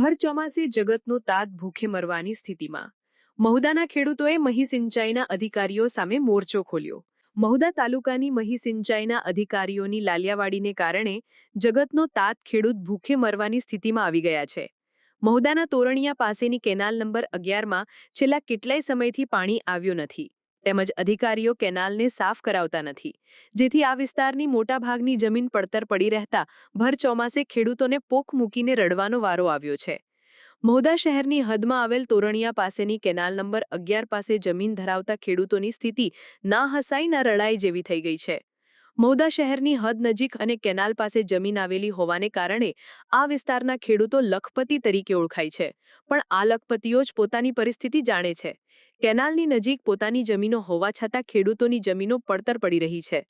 ભર ચોમાસે જગતનો તાત ભૂખે મરવાની સ્થિતિમાં મહુદાના ખેડૂતોએ મહી સિંચાઈના અધિકારીઓ સામે મોરચો ખોલ્યો। મહુદા તાલુકાની મહી સિંચાઈના અધિકારીઓની લાલિયાવાડીને કારણે જગતનો તાત ખેડૂત ભૂખે મરવાની સ્થિતિમાં આવી ગયા છે। મહુદાના તોરણિયા પાસેની કેનાલ નંબર 11માં છેલ્લા કેટલાય સમયથી પાણી આવ્યું નથી, તેમજ અધિકારીઓ કેનાલને સાફ કરાવતા નથી, જેથી આ વિસ્તારની મોટાભાગની જમીન પડતર પડી રહેતા ભર ચોમાસે ખેડૂતોને પોક મૂકીને રડવાનો વારો આવ્યો છે। મહુદા શહેરની હદમાં આવેલ તોરણિયા પાસેની કેનાલ નંબર 11 પાસે જમીન ધરાવતા ખેડૂતોની સ્થિતિ ના હસાઈ ના રડાઈ જેવી થઈ ગઈ છે। મહુદા શહેરની હદ નજીક અને કેનાલ પાસે જમીન આવેલી હોવાને કારણે આ વિસ્તારના ખેડૂતો લખપતિ તરીકે ઓળખાય છે, પણ આ લખપતિઓ જ પોતાની પરિસ્થિતિ જાણે છે। કેનાલની નજીક પોતાની જમીનો હોવા છતાં ખેડૂતોની જમીનો પડતર પડી રહી છે।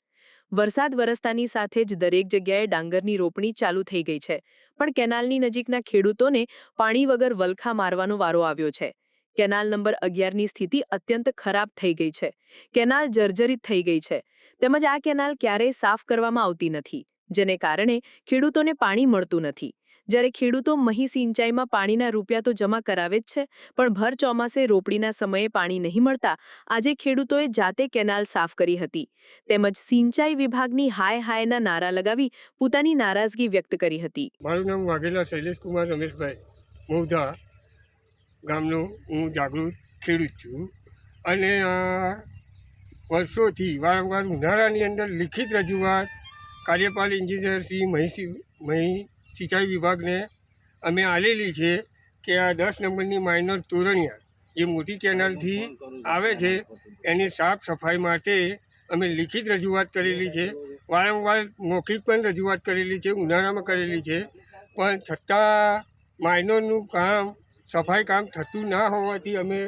વરસાદ વરસતાની સાથે જ દરેક જગ્યાએ ડાંગરની રોપણી ચાલુ થઈ ગઈ છે, પણ કેનાલની નજીકના ખેડૂતોને પાણી વગર વલખા મારવાનો વારો આવ્યો છે। કેનાલ નંબર 11ની સ્થિતિ અત્યંત ખરાબ થઈ ગઈ છે। કેનાલ જર્જરિત થઈ ગઈ છે, તેમજ આ કેનાલ ક્યારેય સાફ કરવામાં આવતી નથી, જેને કારણે ખેડૂતોને પાણી મળતું નથી। જ્યારે ખેડૂતો મહી સિંચાઈમાં પાણીના રૂપિયા તો જમા કરાવે જ છે, પણ ભર ચોમાસે રોપણીના સમયે પાણી નહીં મળતા આજે ખેડૂતોએ જાતે કેનાલ સાફ કરી હતી, તેમજ સિંચાઈ વિભાગની હાય હાયના નારા લગાવી પોતાની નારાજગી વ્યક્ત કરી હતી। મારું નામ વાઘેલા શૈલેષ કુમાર રમેશભાઈ, મહુદા ગામનો હું જાગૃત ખેડૂત છું અને વર્ષોથી વારંવાર ઉનાળાની અંદર લિખિત રજૂઆત કાર્યપાલક ઇજનેર શ્રી મહી સિંચાઈ વિભાગને અમે આલેલી છે કે આ 10 નંબરની માઇનર તોરણિયા જે મોટી કેનાલથી આવે છે એની સાફ સફાઈ માટે અમે લિખિત રજૂઆત કરેલી છે। વારંવાર મૌખિક પણ રજૂઆત કરેલી છે, ઉનાળામાં કરેલી છે, પણ છતાં માઇનરનું કામ સફાઈ કામ થતું ના હોવાથી અમે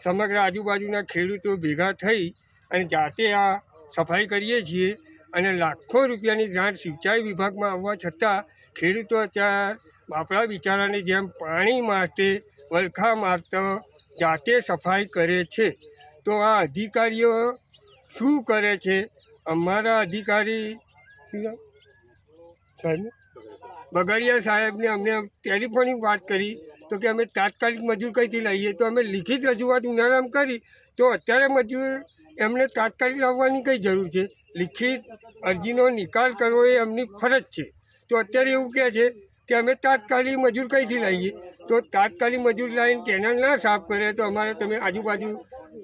સમગ્ર આજુબાજુના ખેડૂતો ભેગા થઈ અને જાતે આ સફાઈ કરીએ છીએ અને લાખો રૂપિયાની ગ્રાન્ટ સિંચાઈ વિભાગમાં આવવા છતાં ખેડૂતો અત્યારે બાપડા બિચારાની જેમ પાણી માટે વલખા મારતો જાતે સફાઈ કરે છે। તો આ અધિકારીઓ શું કરે છે? અમારા અધિકારી બગડિયા સાહેબને અમને ટેલિફોનિક વાત કરી તો કે અમે તાત્કાલિક મજૂર કઈથી લઈએ, તો અમે લિખિત રજૂઆત ઉનાળામાં કરી તો અત્યારે મજૂર એમને તાત્કાલિક લાવવાની કઈ જરૂર છે? લિખિત અરજીનો નિકાલ કરવો એ એમની ફરજ છે, તો અત્યારે એવું કહે છે કે અમે તાત્કાલિક મજૂર કઈથી લઈએ? તો તાત્કાલિક મજૂર લાવીને કેનાલ ના સાફ કરે તો અમારે તમે આજુબાજુ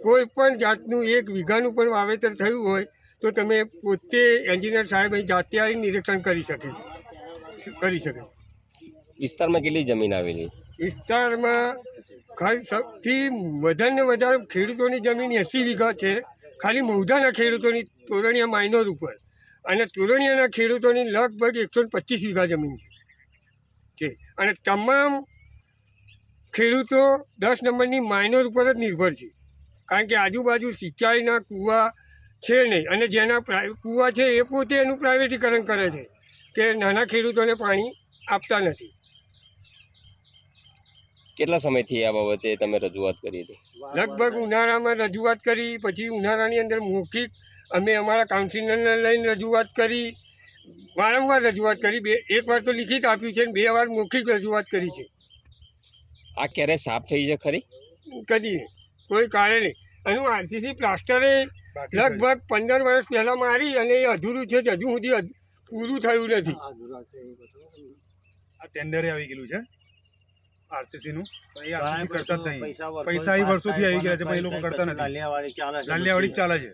કોઈ પણ જાતનું 1 વીઘાનું પણ વાવેતર થયું હોય તો તમે પોતે એન્જિનિયર સાહેબ અહીં જાતે આવી નિરીક્ષણ કરી શકે। વિસ્તારમાં કેટલી જમીન આવેલી? વિસ્તારમાં સૌથી વધારે વધારે ખેડૂતોની જમીન 80 વીઘા છે, ખાલી મહુદાના ખેડૂતોની તોરણિયા માઇનર ઉપર, અને તોરણિયાના ખેડૂતોની લગભગ 125 વીઘા જમીન છે અને તમામ ખેડૂતો 10 નંબરની માઇનર ઉપર જ નિર્ભર છે, કારણ કે આજુબાજુ સિંચાઈના કૂવા છે નહીં અને જેના કૂવા છે એ પોતે એનું પ્રાઇવેટીકરણ કરે છે કે નાના ખેડૂતોને પાણી આપતા નથી। કેટલા સમયથી આ બાબતે તમે રજૂઆત કરી હતી? લગભગ ઉનાળામાં રજૂઆત કરી, પછી ઉનાળાની અંદર મૌખિક અમે અમારા કાઉન્સિલરને લઈને રજૂઆત કરી, વારંવાર રજૂઆત કરી, એક વાર તો લિખિત આપ્યું છે અને 2 વાર મૌખિક રજૂઆત કરી છે। આ ક્યારે સાફ થઈ છે ખરી? કદી કોઈ કાળે નહીં। એનું આરસીસી પ્લાસ્ટરે લગભગ 15 વર્ષ પહેલાં મારી અને એ અધૂરું છે, હજુ સુધી પૂરું થયું નથી। આ ટેન્ડરે આવી ગયેલું છે આરસીસીનું, એ આરસીસી કરતા જ નહીં, પૈસા એ વર્ષોથી આવી ગયા છે પણ એ લોકો કરતા નથી। લાલિયાવાડી ચાલે છે।